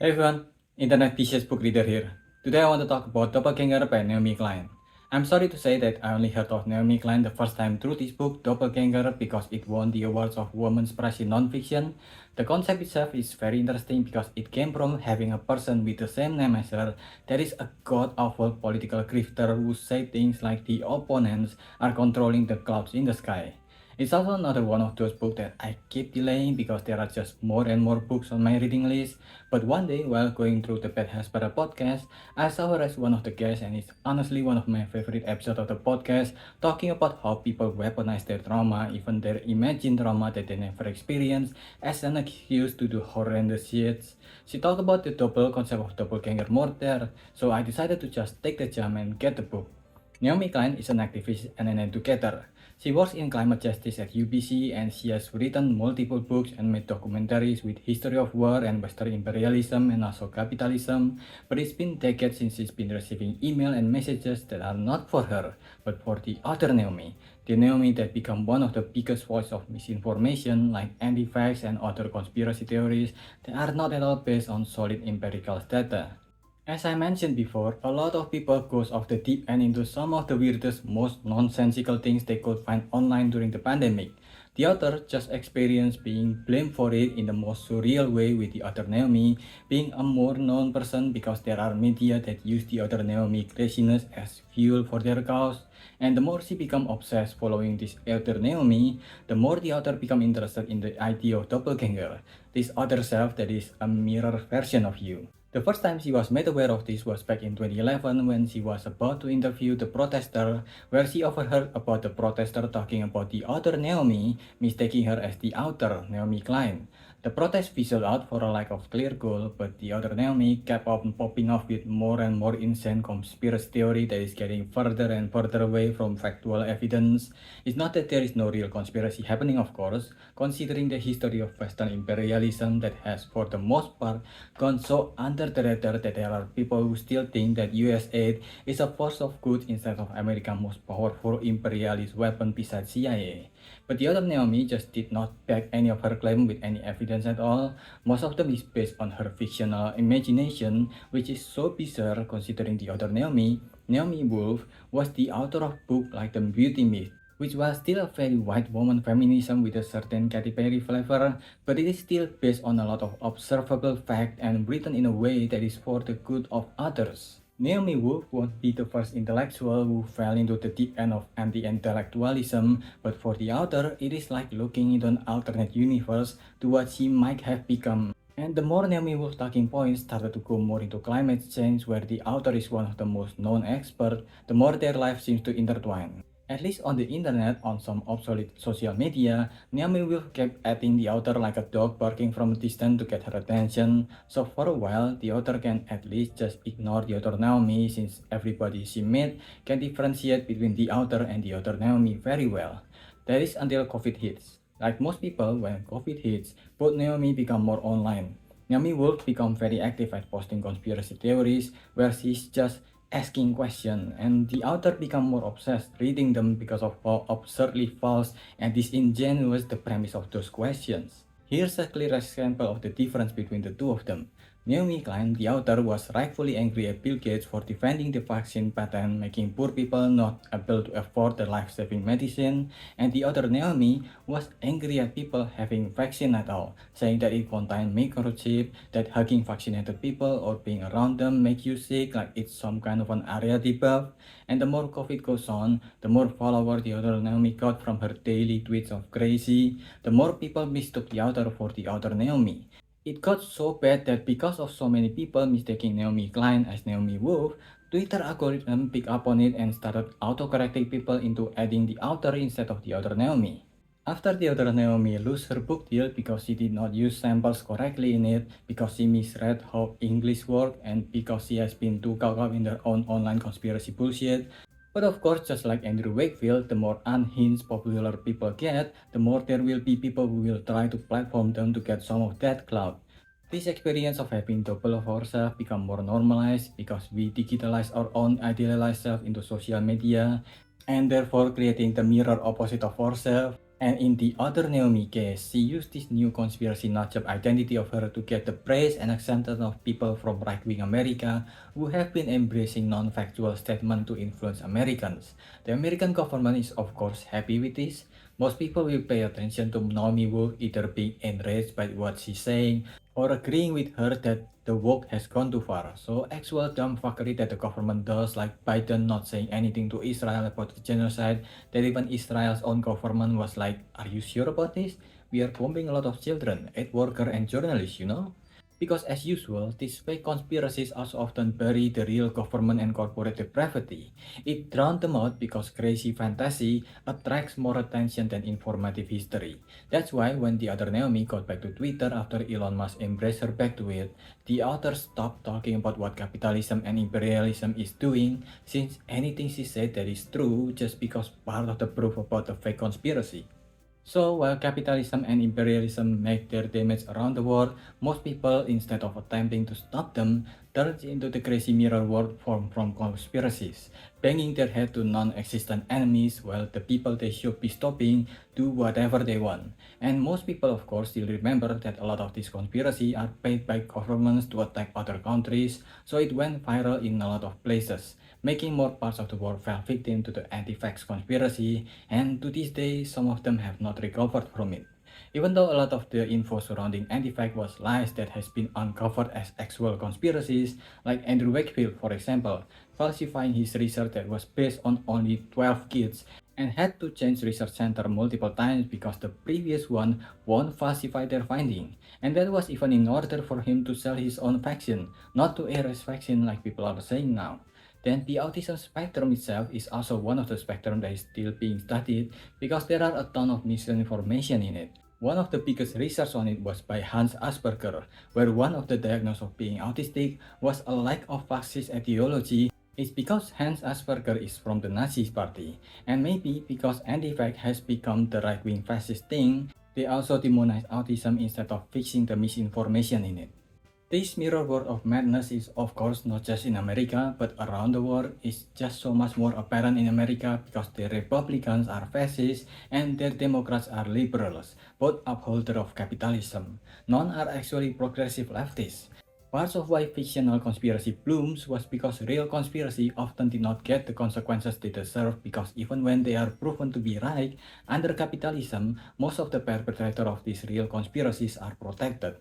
Hey everyone, Internet Vicious Book Reader here. Today I want to talk about Doppelganger by Naomi Klein. I'm sorry to say that I only heard of Naomi Klein the first time through this book, Doppelganger, because it won the awards of Women's Prize in Nonfiction. The concept itself is very interesting because it came from having a person with the same name as her that is a god-awful political grifter who say things like the opponents are controlling the clouds in the sky. It's also another one of those books that I keep delaying because there are just more and more books on my reading list. But one day, while going through the Bad Haspera podcast, I saw her as one of the guests, and it's honestly one of my favorite episodes of the podcast, talking about how people weaponize their trauma, even their imagined trauma that they never experienced, as an excuse to do horrendous shit. She talked about the double concept of doppelganger more there, so I decided to just take the jump and get the book. Naomi Klein is an activist and an educator. She works in climate justice at UBC and she has written multiple books and made documentaries with history of war and Western imperialism and also capitalism, but it's been decades since she's been receiving email and messages that are not for her, but for the other Naomi, the Naomi that become one of the biggest voice of misinformation like anti-vax and other conspiracy theories that are not at all based on solid empirical data. As I mentioned before, a lot of people goes off the deep end into some of the weirdest, most nonsensical things they could find online during the pandemic. The author just experienced being blamed for it in the most surreal way, with the other Naomi being a more known person because there are media that use the other Naomi craziness as fuel for their cause. And the more she become obsessed following this other Naomi, the more the author become interested in the idea of doppelganger, this other self that is a mirror version of you. The first time she was made aware of this was back in 2011 when she was about to interview the protester, where she overheard about the protester talking about the other Naomi, mistaking her as the author, Naomi Klein. The protest fizzled out for a lack of clear goal, but the other Naomi kept on popping off with more and more insane conspiracy theory that is getting further and further away from factual evidence. It's not that there is no real conspiracy happening, of course, considering the history of Western imperialism that has, for the most part, gone so under the radar that there are people who still think that US aid is a force of good instead of America's most powerful imperialist weapon besides CIA. But the other Naomi just did not back any of her claim with any evidence at all. Most of them is based on her fictional imagination, which is so bizarre considering the other Naomi, Naomi Wolf, was the author of books like The Beauty Myth, which was still a very white woman feminism with a certain Katy Perry flavor, but it is still based on a lot of observable fact and written in a way that is for the good of others. Naomi Wolf won't be the first intellectual who fell into the deep end of anti-intellectualism, but for the author, it is like looking into an alternate universe to what she might have become. And the more Naomi Wolf's talking points started to go more into climate change, where the author is one of the most known experts, the more their life seems to intertwine. At least on the internet, on some obsolete social media, Naomi Wolf kept adding the author like a dog barking from a distance to get her attention, so for a while, the author can at least just ignore the other Naomi since everybody she met can differentiate between the author and the other Naomi very well. That is until COVID hits. Like most people, when COVID hits, both Naomi become more online. Naomi Wolf become very active at posting conspiracy theories, where she's just asking questions, and the author become more obsessed reading them because of how absurdly false and disingenuous the premise of those questions. Here's a clear example of the difference between the two of them. Naomi Klein, the author, was rightfully angry at Bill Gates for defending the vaccine patent, making poor people not able to afford the life-saving medicine, and the other Naomi was angry at people having vaccine at all, saying that it contained microchip, that hugging vaccinated people or being around them make you sick like it's some kind of an area debuff. And the more COVID goes on, the more followers the other Naomi got from her daily tweets of crazy, the more people mistook the author for the other Naomi. It got so bad that because of so many people mistaking Naomi Klein as Naomi Wolf, Twitter algorithm picked up on it and started autocorrecting people into adding the author instead of the other Naomi. After the other Naomi lost her book deal because she did not use samples correctly in it, because she misread how English worked, and because she has been too caught up in her own online conspiracy bullshit. But of course, just like Andrew Wakefield, the more unhinged popular people get, the more there will be people who will try to platform them to get some of that clout. This experience of having double of ourselves become more normalized because we digitalize our own idealized self into social media, and therefore creating the mirror opposite of ourselves. And in the other Naomi case, she used this new conspiracy nut-job identity of her to get the praise and acceptance of people from right-wing America who have been embracing non-factual statements to influence Americans. The American government is of course happy with this. Most people will pay attention to Naomi Wolf either being enraged by what she's saying or agreeing with her that the work has gone too far. So actual dumb fuckery that the government does, like Biden not saying anything to Israel about the genocide, that even Israel's own government was like, are you sure about this? We are bombing a lot of children, aid workers and journalists, you know? Because as usual, these fake conspiracies also often bury the real government and corporate depravity. It drowns them out because crazy fantasy attracts more attention than informative history. That's why when the other Naomi got back to Twitter after Elon Musk embraced her back to it, the author stopped talking about what capitalism and imperialism is doing, since anything she said that is true just because part of the proof about the fake conspiracy. So, while capitalism and imperialism make their damage around the world, most people, instead of attempting to stop them, turn into the crazy mirror world formed from conspiracies, banging their head to non-existent enemies while the people they should be stopping do whatever they want. And most people, of course, still remember that a lot of these conspiracies are paid by governments to attack other countries, so it went viral in a lot of places, making more parts of the world fall victim to the anti-vax conspiracy, and to this day, some of them have not recovered from it. Even though a lot of the info surrounding anti-vax was lies that has been uncovered as actual conspiracies, like Andrew Wakefield, for example, falsifying his research that was based on only 12 kids and had to change research center multiple times because the previous one won't falsify their finding. And that was even in order for him to sell his own vaccine, not to air his vaccine like people are saying now. Then the autism spectrum itself is also one of the spectrum that is still being studied because there are a ton of misinformation in it. One of the biggest research on it was by Hans Asperger, where one of the diagnoses of being autistic was a lack of fascist ideology. It's because Hans Asperger is from the Nazi party, and maybe because anti-vax has become the right-wing fascist thing, they also demonize autism instead of fixing the misinformation in it. This mirror world of madness is of course not just in America, but around the world. It's just so much more apparent in America because the Republicans are fascists and their Democrats are liberals, both upholders of capitalism. None are actually progressive leftists. Parts of why fictional conspiracy blooms was because real conspiracy often did not get the consequences they deserve, because even when they are proven to be right, under capitalism, most of the perpetrators of these real conspiracies are protected.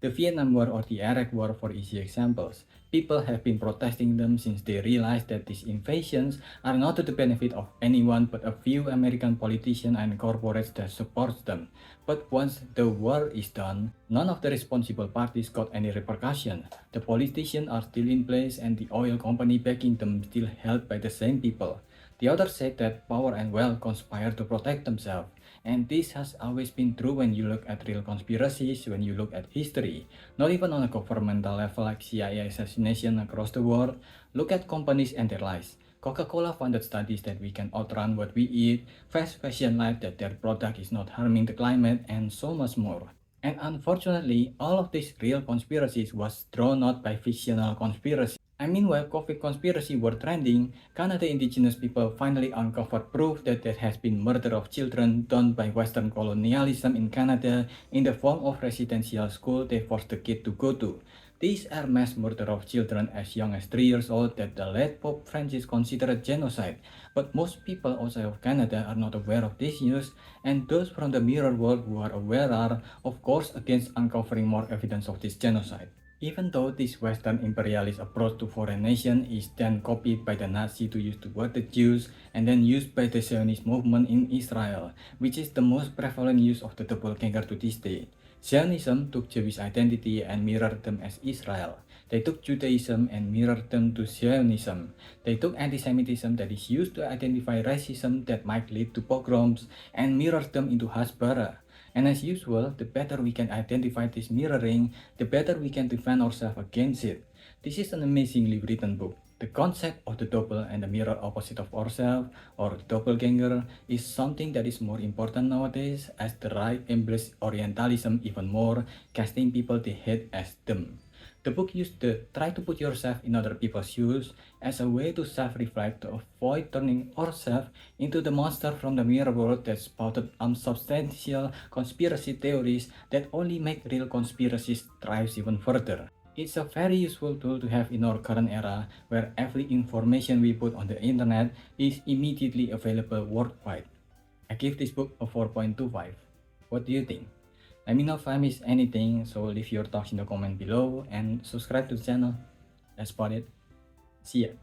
The Vietnam War or the Iraq War for easy examples. People have been protesting them since they realized that these invasions are not to the benefit of anyone but a few American politicians and corporates that support them. But once the war is done, none of the responsible parties got any repercussion. The politicians are still in place and the oil company backing them still held by the same people. The author said that power and wealth conspire to protect themselves. And this has always been true when you look at real conspiracies, when you look at history. Not even on a governmental level like CIA assassination across the world. Look at companies and their lies. Coca-Cola funded studies that we can outrun what we eat, fast fashion life that their product is not harming the climate, and so much more. And unfortunately, all of these real conspiracies was drawn out by fictional conspiracies. I mean, while COVID conspiracy were trending, Canada indigenous people finally uncovered proof that there has been murder of children done by Western colonialism in Canada in the form of residential school they forced the kid to go to. These are mass murder of children as young as 3 years old that the late Pope Francis considered genocide. But most people outside of Canada are not aware of this news, and those from the mirror world who are aware are, of course, against uncovering more evidence of this genocide. Even though this Western imperialist approach to foreign nations is then copied by the Nazi to use to word the Jews and then used by the Zionist movement in Israel, which is the most prevalent use of the doppelganger to this day. Zionism took Jewish identity and mirrored them as Israel. They took Judaism and mirrored them to Zionism. They took anti-Semitism that is used to identify racism that might lead to pogroms and mirrored them into Hasbara. And as usual, the better we can identify this mirroring, the better we can defend ourselves against it. This is an amazingly written book. The concept of the doppel and the mirror opposite of ourselves, or doppelganger, is something that is more important nowadays as the right embraces Orientalism even more, casting people they hate as them. The book used the try to put yourself in other people's shoes as a way to self-reflect to avoid turning ourselves into the monster from the mirror world that spouted unsubstantial conspiracy theories that only make real conspiracies thrive even further. It's a very useful tool to have in our current era where every information we put on the internet is immediately available worldwide. I give this book a 4.25. What do you think? Let me know if I missed anything, so leave your thoughts in the comment below and subscribe to the channel. That's about it. See ya.